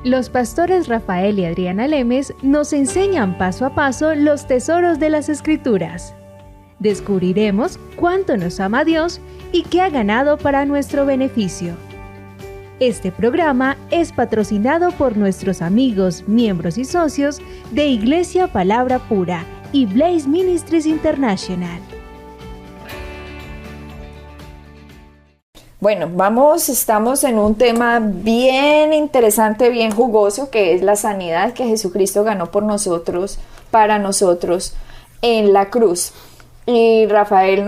Los pastores Rafael y Adriana Lemes nos enseñan paso a paso los tesoros de las Escrituras. Descubriremos cuánto nos ama Dios y qué ha ganado para nuestro beneficio. Este programa es patrocinado por nuestros amigos, miembros y socios de Iglesia Palabra Pura y Blaze Ministries International. Bueno, estamos en un tema bien interesante, bien jugoso, que es la sanidad que Jesucristo ganó por nosotros, para nosotros, en la cruz. Y Rafael,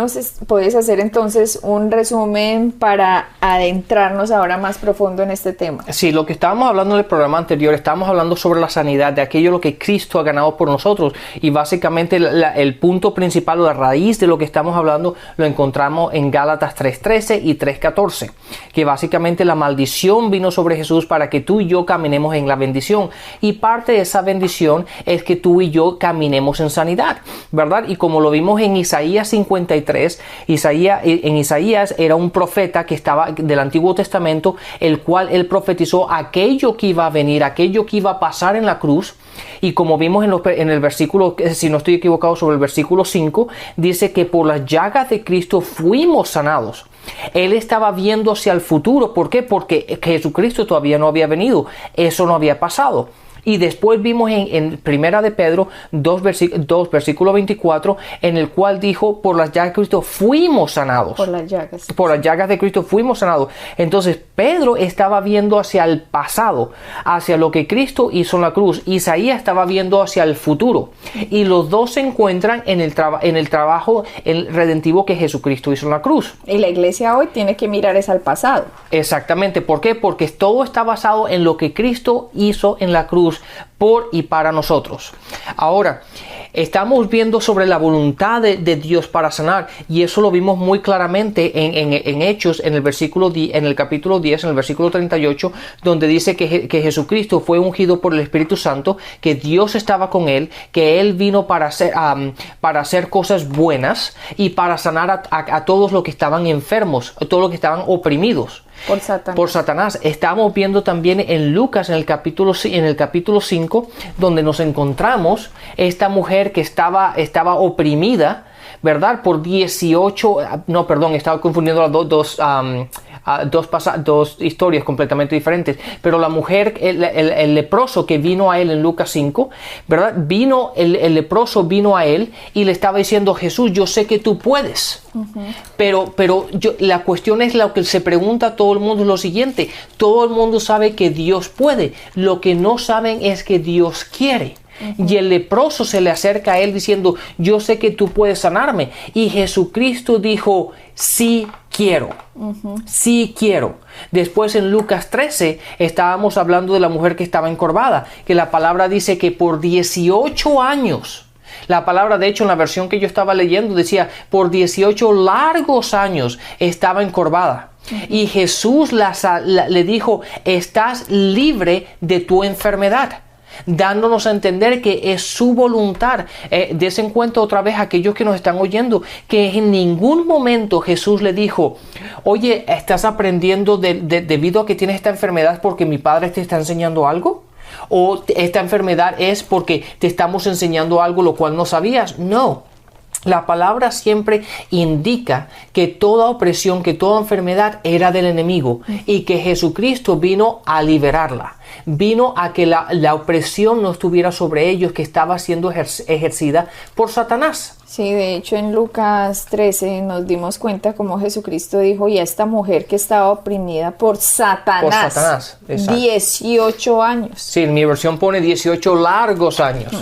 ¿puedes hacer entonces un resumen para adentrarnos ahora más profundo en este tema? Sí, lo que estábamos hablando en el programa anterior, estábamos hablando sobre la sanidad, de aquello lo que Cristo ha ganado por nosotros. Y básicamente el punto principal o la raíz de lo que estamos hablando lo encontramos en Gálatas 3:13 y 3:14. Que básicamente la maldición vino sobre Jesús para que tú y yo caminemos en la bendición. Y parte de esa bendición es que tú y yo caminemos en sanidad, ¿verdad? Y como lo vimos en Isaías 53, Isaías era un profeta que estaba del Antiguo Testamento, el cual él profetizó aquello que iba a venir, aquello que iba a pasar en la cruz. Y como vimos en el versículo, si no estoy equivocado, sobre el versículo 5, dice que por las llagas de Cristo fuimos sanados. Él estaba viendo hacia el futuro. ¿Por qué? Porque Jesucristo todavía no había venido. Eso no había pasado. Y después vimos en Primera de Pedro 2 versículo 24, en el cual dijo, por las llagas de Cristo fuimos sanados. Por las llagas de Cristo fuimos sanados. Entonces Pedro estaba viendo hacia el pasado, hacia lo que Cristo hizo en la cruz. Isaías estaba viendo hacia el futuro. Y los dos se encuentran en el trabajo redentivo que Jesucristo hizo en la cruz. Y la iglesia hoy tiene que mirar es al pasado. Exactamente. ¿Por qué? Porque todo está basado en lo que Cristo hizo en la cruz por y para nosotros. Ahora, estamos viendo sobre la voluntad de Dios para sanar, y eso lo vimos muy claramente en Hechos, en el capítulo 10, en el versículo 38, donde dice que Jesucristo fue ungido por el Espíritu Santo, que Dios estaba con él, que él vino para hacer cosas buenas y para sanar a todos los que estaban enfermos, a todos los que estaban oprimidos por Satanás. Estamos viendo también en Lucas, en el capítulo 5, donde nos encontramos esta mujer que estaba oprimida, ¿verdad? Por 18, estaba confundiendo las dos historias completamente diferentes. Pero la mujer, el leproso que vino a él en Lucas 5, ¿verdad? El leproso vino a él y le estaba diciendo, Jesús, yo sé que tú puedes. Uh-huh. Pero la cuestión es, lo que se pregunta a todo el mundo es lo siguiente: todo el mundo sabe que Dios puede, lo que no saben es que Dios quiere. Uh-huh. Y el leproso se le acerca a él diciendo, yo sé que tú puedes sanarme. Y Jesucristo dijo, sí quiero. Uh-huh. Sí quiero. Después en Lucas 13 estábamos hablando de la mujer que estaba encorvada, que la palabra dice que por 18 años, la palabra, de hecho, en la versión que yo estaba leyendo decía, por 18 largos años estaba encorvada. Uh-huh. Y Jesús le dijo, estás libre de tu enfermedad, dándonos a entender que es su voluntad. Des en cuenta otra vez a aquellos que nos están oyendo, que en ningún momento Jesús le dijo, oye, ¿estás aprendiendo debido a que tienes esta enfermedad porque mi padre te está enseñando algo? ¿O esta enfermedad es porque te estamos enseñando algo lo cual no sabías? No. La palabra siempre indica que toda opresión, que toda enfermedad era del enemigo, y que Jesucristo vino a liberarla. Vino a que la opresión no estuviera sobre ellos, que estaba siendo ejercida por Satanás. Sí, de hecho en Lucas 13 nos dimos cuenta como Jesucristo dijo, y a esta mujer que estaba oprimida por Satanás, 18 años. Sí, en mi versión pone 18 largos años,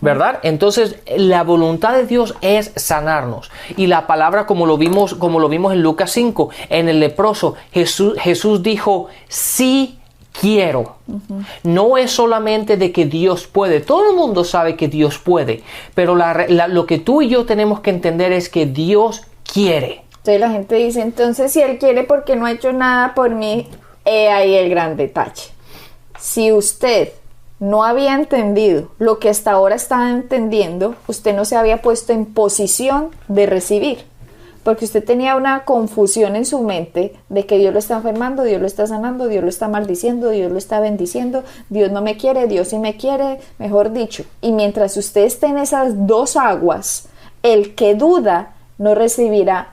¿verdad? Entonces la voluntad de Dios es sanarnos. Y la palabra, como lo vimos en Lucas 5, en el leproso, Jesús dijo, sí quiero. Uh-huh. No es solamente de que Dios puede. Todo el mundo sabe que Dios puede, pero lo que tú y yo tenemos que entender es que Dios quiere. Entonces la gente dice, entonces si Él quiere, ¿por qué no ha hecho nada por mí? Ahí el gran detalle. Si usted no había entendido lo que hasta ahora estaba entendiendo, usted no se había puesto en posición de recibir. porque usted tenía una confusión en su mente de que Dios lo está enfermando, Dios lo está sanando, Dios lo está maldiciendo, Dios lo está bendiciendo, Dios no me quiere, Dios sí me quiere, mejor dicho. Y mientras usted esté en esas dos aguas, el que duda no recibirá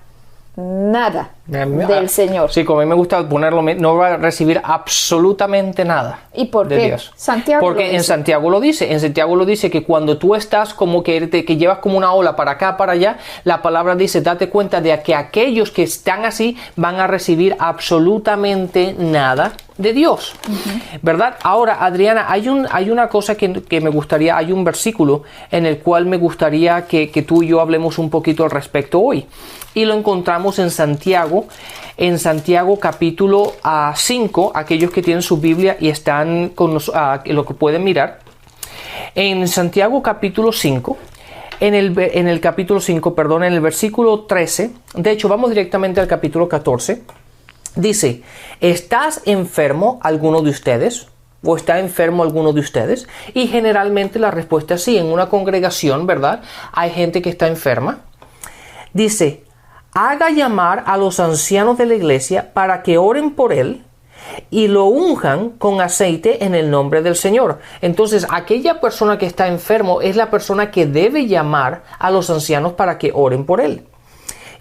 nada del Señor. Sí, como a mí me gusta ponerlo, no va a recibir absolutamente nada. ¿Y por de qué? Dios. Santiago porque en Santiago lo dice que cuando tú estás como que llevas como una ola para acá, para allá, la palabra dice, date cuenta de que aquellos que están así van a recibir absolutamente nada de Dios, ¿verdad? Ahora, Adriana, hay una cosa que me gustaría, hay un versículo en el cual me gustaría que tú y yo hablemos un poquito al respecto hoy, y lo encontramos en Santiago capítulo 5, aquellos que tienen su Biblia y están con lo que pueden mirar, en Santiago capítulo 5, en el capítulo 5, perdón, en el versículo 13, de hecho vamos directamente al capítulo 14, dice, ¿estás enfermo alguno de ustedes? ¿O está enfermo alguno de ustedes? Y generalmente la respuesta es sí. En una congregación, ¿verdad? Hay gente que está enferma. Dice, haga llamar a los ancianos de la iglesia para que oren por él y lo unjan con aceite en el nombre del Señor. Entonces, aquella persona que está enfermo es la persona que debe llamar a los ancianos para que oren por él.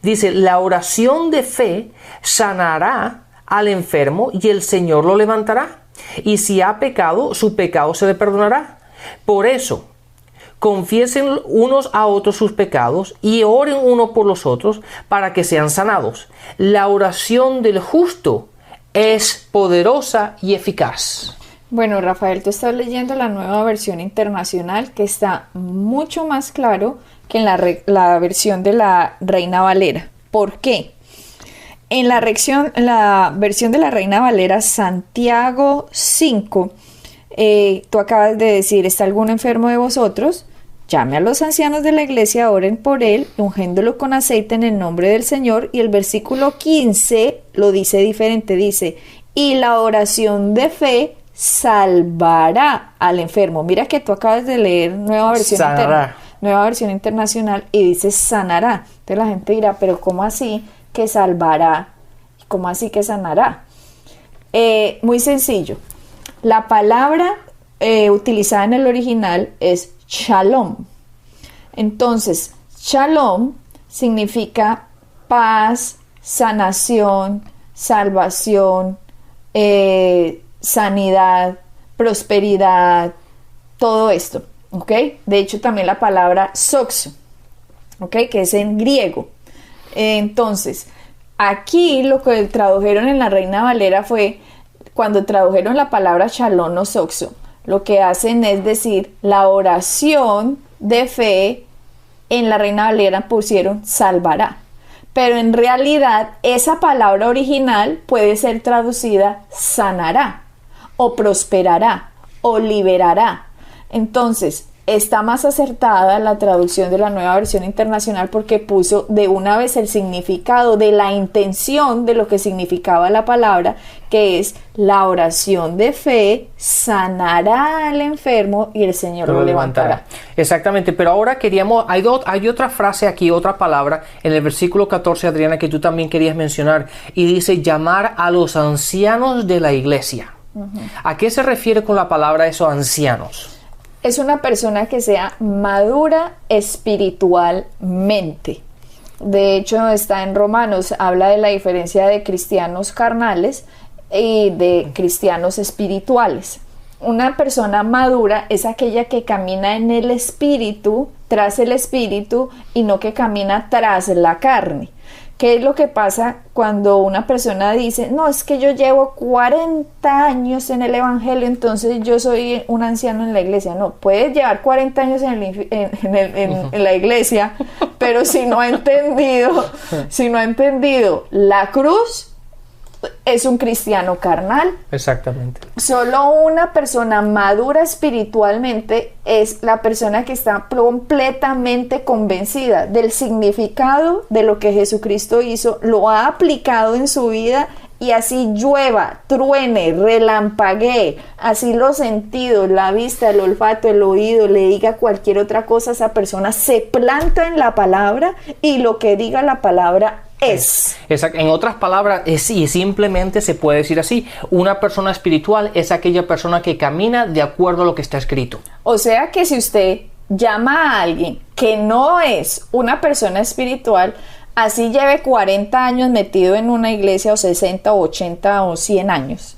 Dice, la oración de fe sanará al enfermo y el Señor lo levantará. Y si ha pecado, su pecado se le perdonará. Por eso, confiesen unos a otros sus pecados y oren unos por los otros para que sean sanados. La oración del justo es poderosa y eficaz. Bueno, Rafael, tú estás leyendo la Nueva Versión Internacional, que está mucho más claro que en la versión de la Reina Valera. ¿Por qué? En la versión de la Reina Valera, Santiago 5, tú acabas de decir, ¿está alguno enfermo de vosotros? Llame a los ancianos de la iglesia, oren por él, ungéndolo con aceite en el nombre del Señor. Y el versículo 15 lo dice diferente, dice, y la oración de fe salvará al enfermo. Mira que tú acabas de leer Nueva Versión Internacional y dice sanará. Entonces la gente dirá, pero ¿cómo así que salvará? ¿Cómo así que sanará? Muy sencillo. La palabra utilizada en el original es shalom. Entonces, shalom significa paz, sanación, salvación, sanidad, prosperidad, todo esto, ¿ok? De hecho, también la palabra soxo, ¿ok? Que es en griego. Entonces, aquí lo que tradujeron en la Reina Valera fue, cuando tradujeron la palabra shalom o soxo, lo que hacen es decir, la oración de fe, en la Reina Valera pusieron salvará. Pero en realidad esa palabra original puede ser traducida sanará, o prosperará, o liberará. Entonces, está más acertada la traducción de la Nueva Versión Internacional porque puso de una vez el significado de la intención de lo que significaba la palabra, que es la oración de fe sanará al enfermo y el Señor lo levantará. Exactamente, pero ahora hay otra frase aquí, otra palabra en el versículo 14, Adriana, que tú también querías mencionar, y dice llamar a los ancianos de la iglesia. ¿A qué se refiere con la palabra esos ancianos? Es una persona que sea madura espiritualmente. De hecho, está en Romanos, habla de la diferencia de cristianos carnales y de cristianos espirituales. Una persona madura es aquella que camina en el espíritu, tras el espíritu, y no que camina tras la carne. ¿Qué es lo que pasa cuando una persona dice, no, es que yo llevo 40 años en el evangelio, entonces yo soy un anciano en la iglesia? No, puedes llevar 40 años en la iglesia, pero si no ha entendido la cruz, es un cristiano carnal. Exactamente. Solo una persona madura espiritualmente es la persona que está completamente convencida del significado de lo que Jesucristo hizo, lo ha aplicado en su vida, y así llueva, truene, relampaguee, así los sentidos, la vista, el olfato, el oído, le diga cualquier otra cosa, esa persona se planta en la palabra y lo que diga la palabra es. Exacto. En otras palabras, sí, simplemente se puede decir así. Una persona espiritual es aquella persona que camina de acuerdo a lo que está escrito. O sea que si usted llama a alguien que no es una persona espiritual, así lleve 40 años metido en una iglesia, o 60, o 80, o 100 años,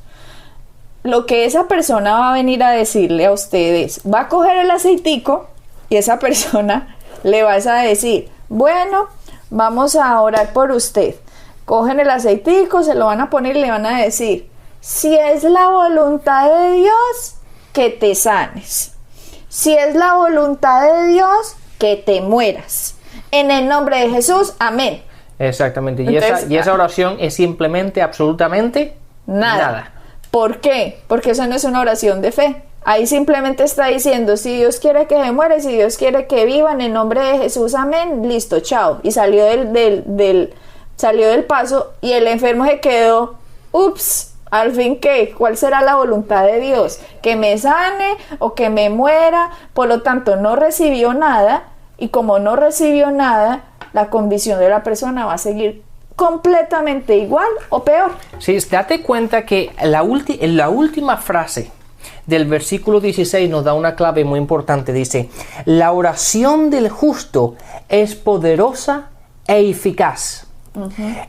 lo que esa persona va a venir a decirle a ustedes, va a coger el aceitico y esa persona le vas a decir, bueno, vamos a orar por usted. Cogen el aceitico, se lo van a poner y le van a decir, si es la voluntad de Dios, que te sanes. Si es la voluntad de Dios, que te mueras. En el nombre de Jesús, amén. Exactamente. Entonces, y esa oración es simplemente, absolutamente nada. ¿Por qué? Porque eso no es una oración de fe. Ahí simplemente está diciendo, si Dios quiere que se muera y si Dios quiere que viva, en el nombre de Jesús, amén, listo, chao. Y salió salió del paso y el enfermo se quedó, ups, al fin, ¿qué? ¿Cuál será la voluntad de Dios? ¿Que me sane o que me muera? Por lo tanto, no recibió nada, y como no recibió nada, la condición de la persona va a seguir completamente igual o peor. Sí, date cuenta que la última frase del versículo 16 nos da una clave muy importante. Dice, la oración del justo es poderosa e eficaz.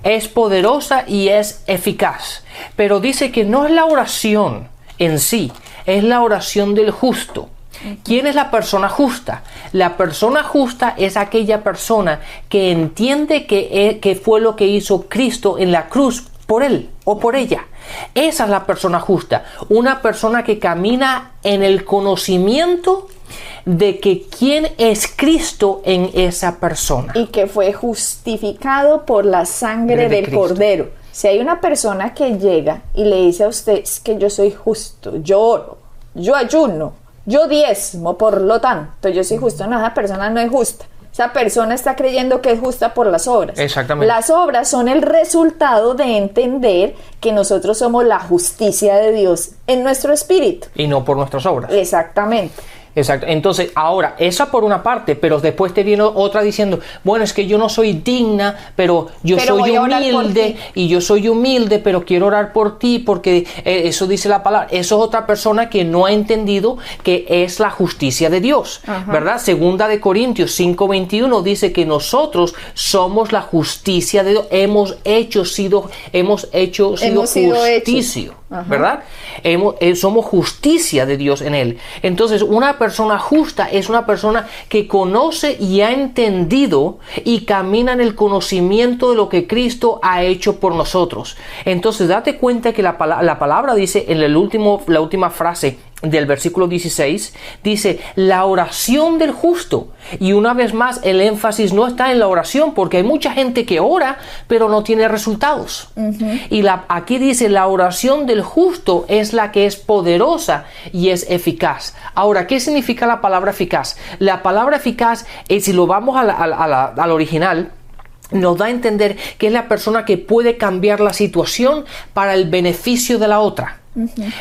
Es poderosa y es eficaz. Pero dice que no es la oración en sí, es la oración del justo. ¿Quién es la persona justa? La persona justa es aquella persona que entiende que fue lo que hizo Cristo en la cruz por él o por ella. Esa es la persona justa. Una persona que camina en el conocimiento de que quién es Cristo en esa persona. Y que fue justificado por la sangre del Cordero. Si hay una persona que llega y le dice a usted, es que yo soy justo, yo oro, yo ayuno, yo diezmo, por lo tanto, yo soy justo. No, esa persona no es justa. Esa persona está creyendo que es justa por las obras. Exactamente. Las obras son el resultado de entender que nosotros somos la justicia de Dios en nuestro espíritu. Y no por nuestras obras. Exactamente. Exacto. Entonces, ahora, esa por una parte, pero después te viene otra diciendo, bueno, es que yo no soy digna, pero soy humilde, y yo soy humilde, pero quiero orar por ti, porque eso dice la palabra. Eso es otra persona que no ha entendido que es la justicia de Dios, ¿verdad? Segunda de Corintios 5:21 dice que nosotros somos la justicia de Dios, hemos sido justicia, ¿verdad? Somos justicia de Dios en Él. Entonces, una persona justa es una persona que conoce y ha entendido y camina en el conocimiento de lo que Cristo ha hecho por nosotros. Entonces, date cuenta que la palabra dice en la última frase del versículo 16, dice la oración del justo. Y una vez más el énfasis no está en la oración, porque hay mucha gente que ora pero no tiene resultados. Y aquí dice la oración del justo es la que es poderosa y es eficaz. Ahora, ¿qué significa la palabra eficaz? La palabra eficaz, si lo vamos al original, nos da a entender que es la persona que puede cambiar la situación para el beneficio de la otra.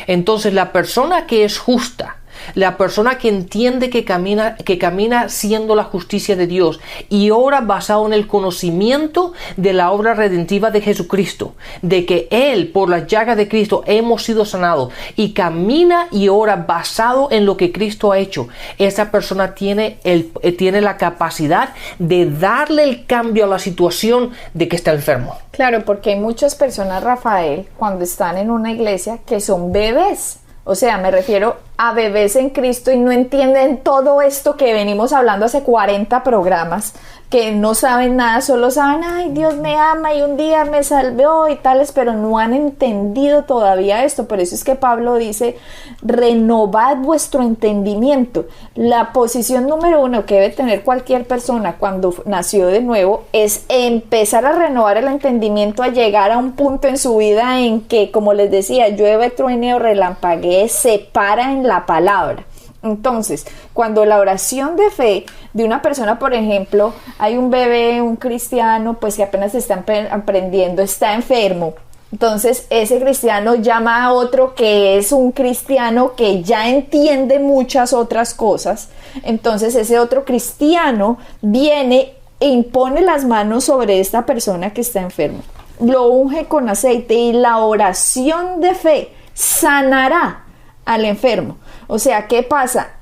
Entonces, la persona que es justa, la persona que entiende que camina siendo la justicia de Dios y ora basado en el conocimiento de la obra redentiva de Jesucristo, de que Él, por las llagas de Cristo, hemos sido sanados, y camina y ora basado en lo que Cristo ha hecho, esa persona tiene la capacidad de darle el cambio a la situación de que está enfermo. Claro, porque hay muchas personas, Rafael, cuando están en una iglesia, que son bebés. O sea, me refiero a bebés en Cristo y no entienden todo esto que venimos hablando hace 40 programas, que no saben nada, solo saben, ay, Dios me ama y un día me salvó y tales, pero no han entendido todavía esto. Por eso es que Pablo dice, renovad vuestro entendimiento. La posición número 1 que debe tener cualquier persona cuando nació de nuevo es empezar a renovar el entendimiento, a llegar a un punto en su vida en que, como les decía, llueve, truene o relampaguee, se para en la palabra. Entonces, cuando la oración de fe de una persona, por ejemplo, hay un bebé, un cristiano, pues que apenas está aprendiendo, está enfermo. Entonces, ese cristiano llama a otro que es un cristiano que ya entiende muchas otras cosas. Entonces, ese otro cristiano viene e impone las manos sobre esta persona que está enferma. Lo unge con aceite y la oración de fe sanará al enfermo. O sea, ¿qué pasa?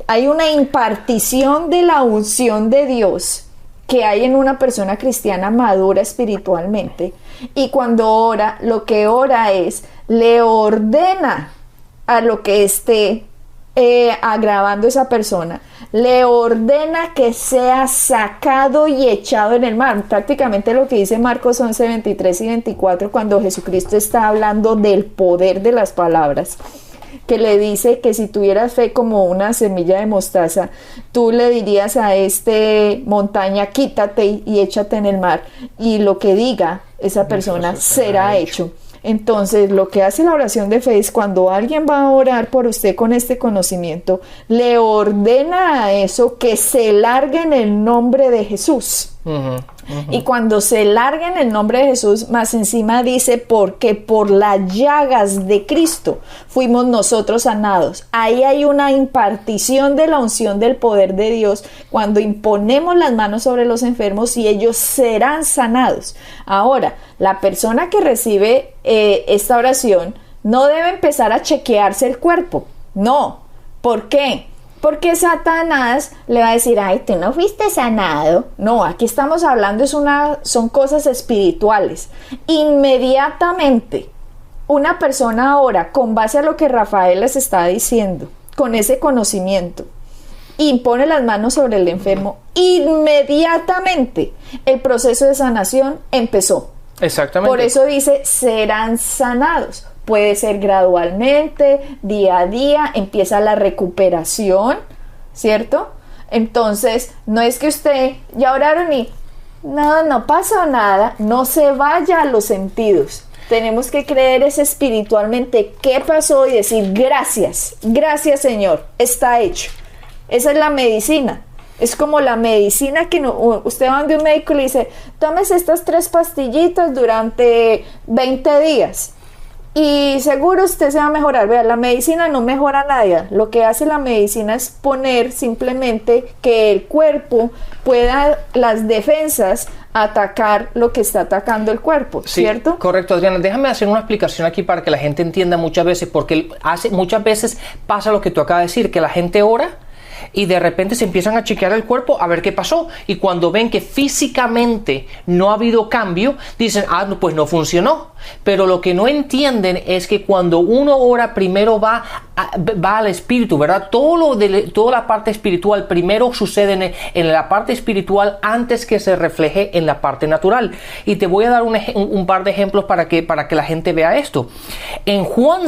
Hay una impartición de la unción de Dios que hay en una persona cristiana madura espiritualmente, y cuando ora, lo que ora es, le ordena a lo que esté agravando esa persona, le ordena que sea sacado y echado en el mar. Prácticamente lo que dice Marcos 11, 23 y 24, cuando Jesucristo está hablando del poder de las palabras, que le dice que si tuvieras fe como una semilla de mostaza, tú le dirías a este montaña, quítate y échate en el mar, y lo que diga esa persona será hecho. Entonces, lo que hace la oración de fe es, cuando alguien va a orar por usted con este conocimiento, le ordena a eso que se largue en el nombre de Jesús. Y cuando se larga en el nombre de Jesús, más encima dice, porque por las llagas de Cristo fuimos nosotros sanados. Ahí hay una impartición de la unción del poder de Dios cuando imponemos las manos sobre los enfermos, y ellos serán sanados. Ahora, la persona que recibe esta oración no debe empezar a chequearse el cuerpo. No. ¿Por qué? Porque Satanás le va a decir, ay, tú no fuiste sanado. No, aquí estamos hablando, son cosas espirituales. Inmediatamente, una persona ahora, con base a lo que Rafael les está diciendo, con ese conocimiento, impone las manos sobre el enfermo, inmediatamente el proceso de sanación empezó. Exactamente. Por eso dice, serán sanados. Puede ser gradualmente, día a día, empieza la recuperación, ¿cierto? Entonces, no es que usted ya oraron y no pasó nada, no se vaya a los sentidos. Tenemos que creer espiritualmente qué pasó y decir, gracias Señor, está hecho. Esa es la medicina. Es como la medicina que usted va donde un médico y le dice, tómese estas 3 pastillitas durante 20 días. Y seguro usted se va a mejorar. Vea, la medicina no mejora nada. Lo que hace la medicina es poner simplemente que el cuerpo pueda, las defensas, atacar lo que está atacando el cuerpo, ¿cierto? Sí, correcto, Adriana. Déjame hacer una explicación aquí para que la gente entienda muchas veces, porque muchas veces pasa lo que tú acabas de decir, que la gente ora y de repente se empiezan a chequear el cuerpo a ver qué pasó, y cuando ven que físicamente no ha habido cambio, dicen, pues no funcionó. Pero lo que no entienden es que cuando uno ora, primero va al espíritu, ¿verdad? Toda la parte espiritual primero sucede en la parte espiritual antes que se refleje en la parte natural. Y te voy a dar un par de ejemplos para que la gente vea esto. En Juan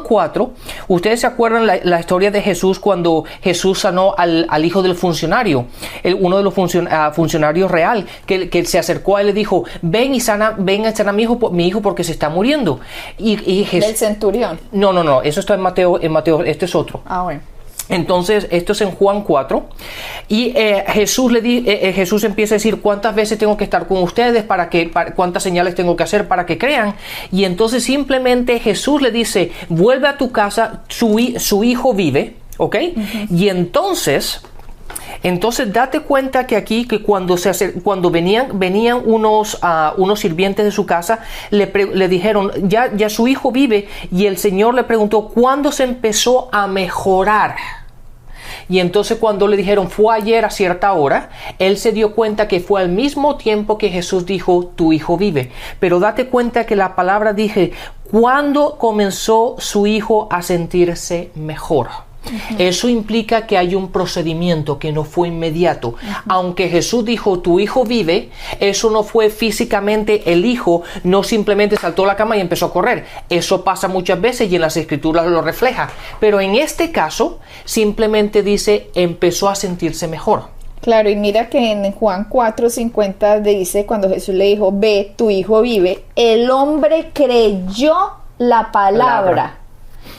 4, ustedes se acuerdan la historia de Jesús cuando Jesús sanó al hijo del funcionario, uno de los funcionarios real, que se acercó a él y le dijo, ven a sanar a mi hijo porque se está muriendo. Y Jesús, del centurión. No, eso está en Mateo, este es otro. Bueno. Entonces, esto es en Juan 4, y Jesús empieza a decir, ¿cuántas veces tengo que estar con ustedes? ¿Cuántas señales tengo que hacer para que crean? Y entonces simplemente Jesús le dice, vuelve a tu casa, su hijo vive, ¿ok? Uh-huh. Y entonces date cuenta que aquí, que cuando venían unos sirvientes de su casa, le dijeron, ya su hijo vive, y el Señor le preguntó, ¿cuándo se empezó a mejorar? Y entonces cuando le dijeron, fue ayer a cierta hora, él se dio cuenta que fue al mismo tiempo que Jesús dijo, tu hijo vive. Pero date cuenta que la palabra dije, ¿cuándo comenzó su hijo a sentirse mejor? Uh-huh. Eso implica que hay un procedimiento que no fue inmediato. Uh-huh. Aunque Jesús dijo tu hijo vive, eso no fue físicamente, el hijo no simplemente saltó a la cama y empezó a correr. Eso pasa muchas veces y en las escrituras lo refleja, pero en este caso simplemente dice empezó a sentirse mejor. Claro, y mira que en Juan 4:50 dice, cuando Jesús le dijo, ve, tu hijo vive, el hombre creyó la palabra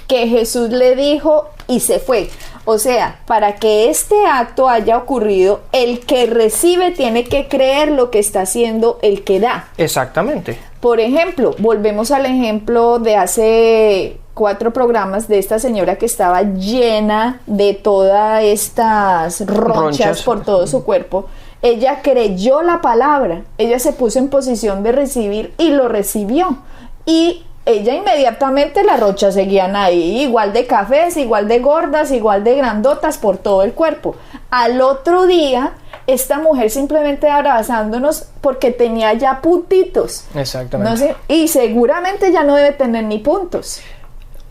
que Jesús le dijo y se fue. O sea, para que este acto haya ocurrido, el que recibe tiene que creer lo que está haciendo el que da. Exactamente. Por ejemplo, volvemos al ejemplo de hace 4 programas de esta señora que estaba llena de todas estas ronchas por todo su cuerpo. Ella creyó la palabra, ella se puso en posición de recibir y lo recibió. Y ella inmediatamente las ronchas seguían ahí, igual de cafés, igual de gordas, igual de grandotas por todo el cuerpo. Al otro día, esta mujer simplemente abrazándonos porque tenía ya puntitos. Exactamente. No sé, y seguramente ya no debe tener ni puntos.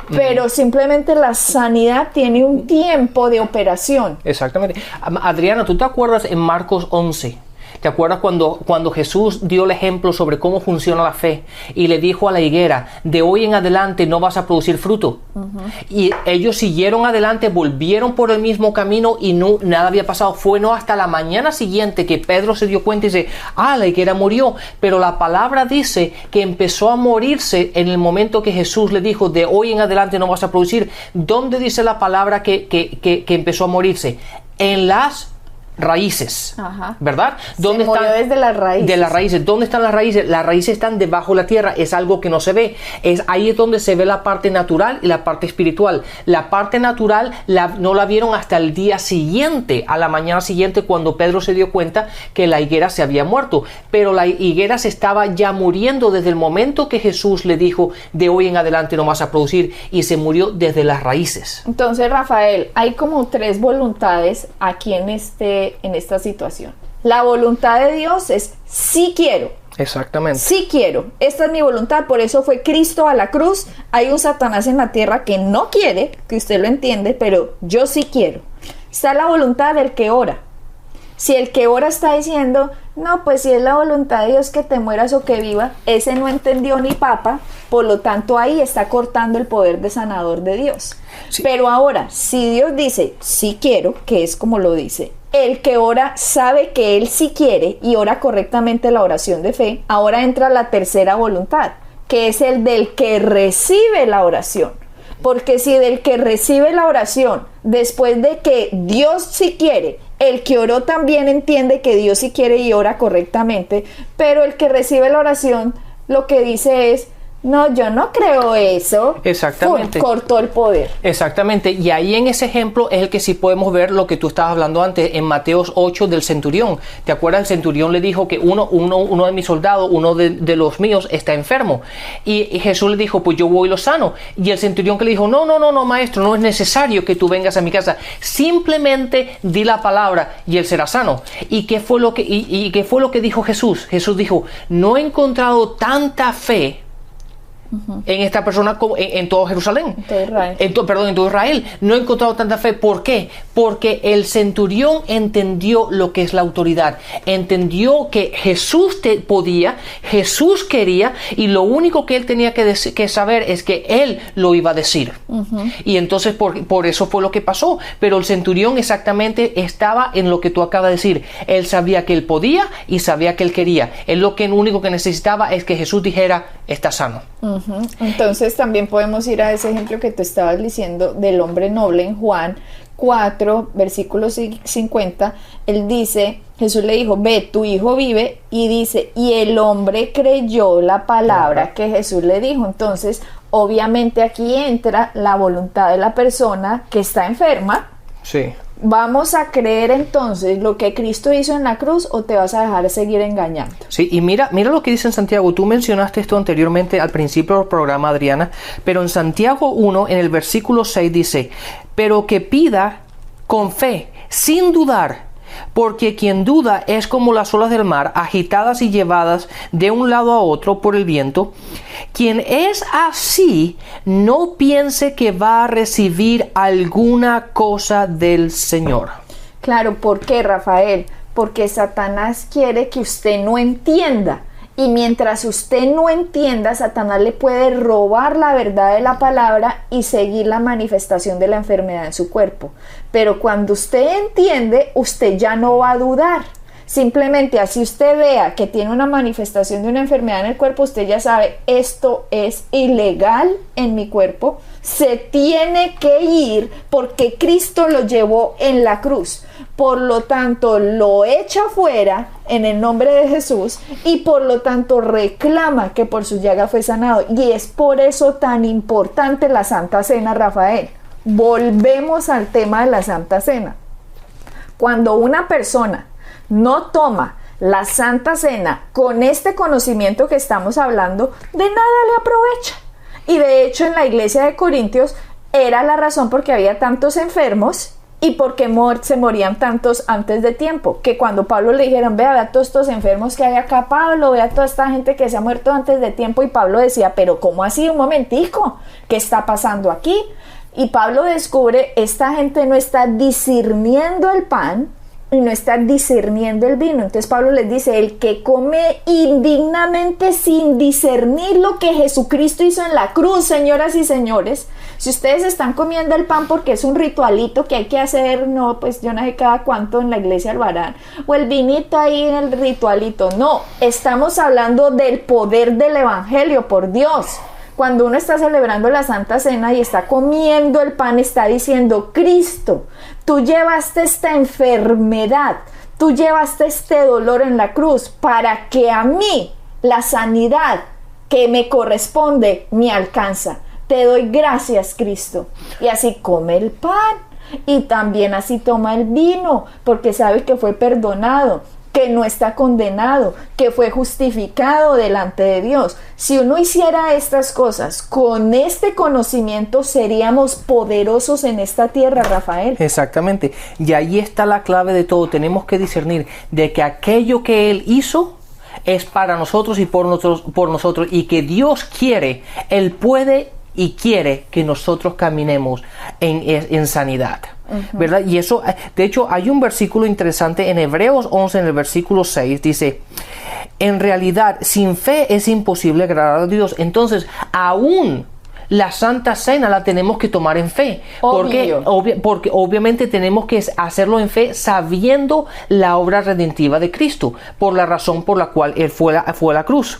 Pero simplemente la sanidad tiene un tiempo de operación. Exactamente. Adriana, ¿tú te acuerdas en Marcos 11? ¿Te acuerdas cuando Jesús dio el ejemplo sobre cómo funciona la fe? Y le dijo a la higuera, de hoy en adelante no vas a producir fruto. Y ellos siguieron adelante, volvieron por el mismo camino y nada había pasado. Fue no hasta la mañana siguiente que Pedro se dio cuenta y dice, la higuera murió. Pero la palabra dice que empezó a morirse en el momento que Jesús le dijo, de hoy en adelante no vas a producir. ¿Dónde dice la palabra que empezó a morirse? En las raíces. Ajá. ¿Verdad? ¿Dónde están? Desde las raíces. De las raíces. ¿Dónde están las raíces? Las raíces están debajo de la tierra. Es algo que no se ve. Ahí es donde se ve la parte natural y la parte espiritual. La parte natural no la vieron hasta el día siguiente, a la mañana siguiente, cuando Pedro se dio cuenta que la higuera se había muerto. Pero la higuera se estaba ya muriendo desde el momento que Jesús le dijo, de hoy en adelante no vas a producir, y se murió desde las raíces. Entonces, Rafael, hay como 3 voluntades aquí en esta situación. La voluntad de Dios es sí quiero. Exactamente. Sí quiero. Esta es mi voluntad, por eso fue Cristo a la cruz. Hay un Satanás en la tierra que no quiere, que usted lo entiende, pero yo sí quiero. Está la voluntad del que ora. Si el que ora está diciendo, no, pues si es la voluntad de Dios que te mueras o que viva, ese no entendió ni papa, por lo tanto ahí está cortando el poder de sanador de Dios. Sí. Pero ahora, si Dios dice, sí quiero, que es como lo dice, el que ora sabe que él sí quiere y ora correctamente la oración de fe, ahora entra la tercera voluntad, que es el del que recibe la oración. Porque si del que recibe la oración, después de que Dios sí quiere, el que oró también entiende que Dios sí quiere y ora correctamente, pero el que recibe la oración lo que dice es, no, yo no creo eso. Exactamente. Cortó el poder. Exactamente. Y ahí en ese ejemplo es el que sí podemos ver lo que tú estabas hablando antes en Mateos 8 del centurión. ¿Te acuerdas? El centurión le dijo que uno de mis soldados, uno de los míos, está enfermo. Y Jesús le dijo, pues yo voy y lo sano. Y el centurión que le dijo, no, maestro, no es necesario que tú vengas a mi casa. Simplemente di la palabra y él será sano. ¿Y qué fue lo que dijo Jesús? Jesús dijo, no he encontrado tanta fe en esta persona como en todo Jerusalén, en todo Israel. No he encontrado tanta fe. ¿Por qué? Porque el centurión entendió lo que es la autoridad, entendió que Jesús podía, Jesús quería, y lo único que él tenía que saber es que él lo iba a decir. Y entonces por eso fue lo que pasó. Pero el centurión exactamente estaba en lo que tú acabas de decir. Él sabía que él podía y sabía que él quería. Él lo único que necesitaba es que Jesús dijera, está sano. Entonces también podemos ir a ese ejemplo que tú estabas diciendo del hombre noble en Juan 4, versículo 50. Él dice, Jesús le dijo, ve, tu hijo vive, y dice, y el hombre creyó la palabra que Jesús le dijo. Entonces, obviamente aquí entra la voluntad de la persona que está enferma. Sí. ¿Vamos a creer entonces lo que Cristo hizo en la cruz o te vas a dejar seguir engañando? Sí, y mira lo que dice en Santiago. Tú mencionaste esto anteriormente al principio del programa, Adriana, pero en Santiago 1, en el versículo 6 dice, pero que pida con fe, sin dudar, porque quien duda es como las olas del mar, agitadas y llevadas de un lado a otro por el viento. Quien es así, no piense que va a recibir alguna cosa del Señor. Claro, ¿por qué, Rafael? Porque Satanás quiere que usted no entienda. Y mientras usted no entienda, Satanás le puede robar la verdad de la palabra y seguir la manifestación de la enfermedad en su cuerpo. Pero cuando usted entiende, usted ya no va a dudar. Simplemente así usted vea que tiene una manifestación de una enfermedad en el cuerpo, usted ya sabe, esto es ilegal en mi cuerpo, se tiene que ir porque Cristo lo llevó en la cruz. Por lo tanto, lo echa fuera en el nombre de Jesús y por lo tanto reclama que por su llaga fue sanado. Y es por eso tan importante la Santa Cena, Rafael. Volvemos al tema de la Santa Cena. Cuando una persona no toma la Santa Cena con este conocimiento que estamos hablando, de nada le aprovecha. Y de hecho en la iglesia de Corintios era la razón porque había tantos enfermos y porque se morían tantos antes de tiempo, que cuando Pablo le dijeron, vea todos estos enfermos que hay acá, Pablo, vea toda esta gente que se ha muerto antes de tiempo, y Pablo decía, pero ¿cómo así? Un momentico, ¿qué está pasando aquí? Y Pablo descubre, esta gente no está discerniendo el pan y no está discerniendo el vino. Entonces Pablo les dice, el que come indignamente sin discernir lo que Jesucristo hizo en la cruz, señoras y señores, si ustedes están comiendo el pan porque es un ritualito que hay que hacer, no, pues yo no sé cada cuánto en la iglesia lo harán, o el vinito ahí en el ritualito, no, estamos hablando del poder del evangelio, por Dios. Cuando uno está celebrando la Santa Cena y está comiendo el pan, está diciendo, Cristo, tú llevaste esta enfermedad, tú llevaste este dolor en la cruz para que a mí la sanidad que me corresponde me alcanza. Te doy gracias, Cristo. Y así come el pan y también así toma el vino, porque sabe que fue perdonado, que no está condenado, que fue justificado delante de Dios. Si uno hiciera estas cosas con este conocimiento, seríamos poderosos en esta tierra, Rafael. Exactamente. Y ahí está la clave de todo. Tenemos que discernir de que aquello que Él hizo es para nosotros y por nosotros, y que Dios quiere, Él puede y quiere que nosotros caminemos en sanidad, ¿verdad? Y eso, de hecho, hay un versículo interesante en Hebreos 11, en el versículo 6, dice, en realidad, sin fe es imposible agradar a Dios. Entonces, aún la Santa Cena la tenemos que tomar en fe. Porque obviamente tenemos que hacerlo en fe sabiendo la obra redentiva de Cristo, por la razón por la cual Él fue a la cruz.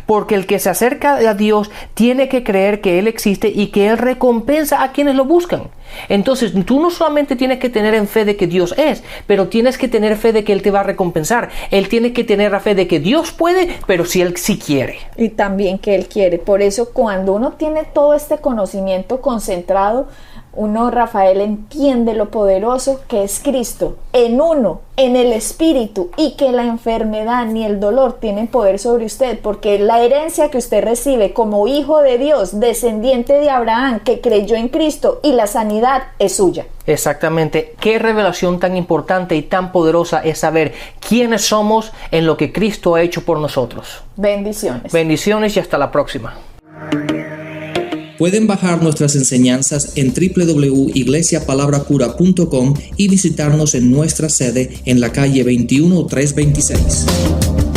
Porque el que se acerca a Dios tiene que creer que Él existe y que Él recompensa a quienes lo buscan. Entonces tú no solamente tienes que tener en fe de que Dios es, pero tienes que tener fe de que Él te va a recompensar. Él tiene que tener la fe de que Dios puede, pero si Él sí quiere. Y también que Él quiere. Por eso cuando uno tiene todo este conocimiento concentrado, uno, Rafael, entiende lo poderoso que es Cristo en uno, en el Espíritu, y que la enfermedad ni el dolor tienen poder sobre usted, porque la herencia que usted recibe como hijo de Dios, descendiente de Abraham, que creyó en Cristo, y la sanidad es suya. Exactamente. Qué revelación tan importante y tan poderosa es saber quiénes somos en lo que Cristo ha hecho por nosotros. Bendiciones. Bendiciones y hasta la próxima. Pueden bajar nuestras enseñanzas en www.iglesiapalabracura.com y visitarnos en nuestra sede en la calle 21326.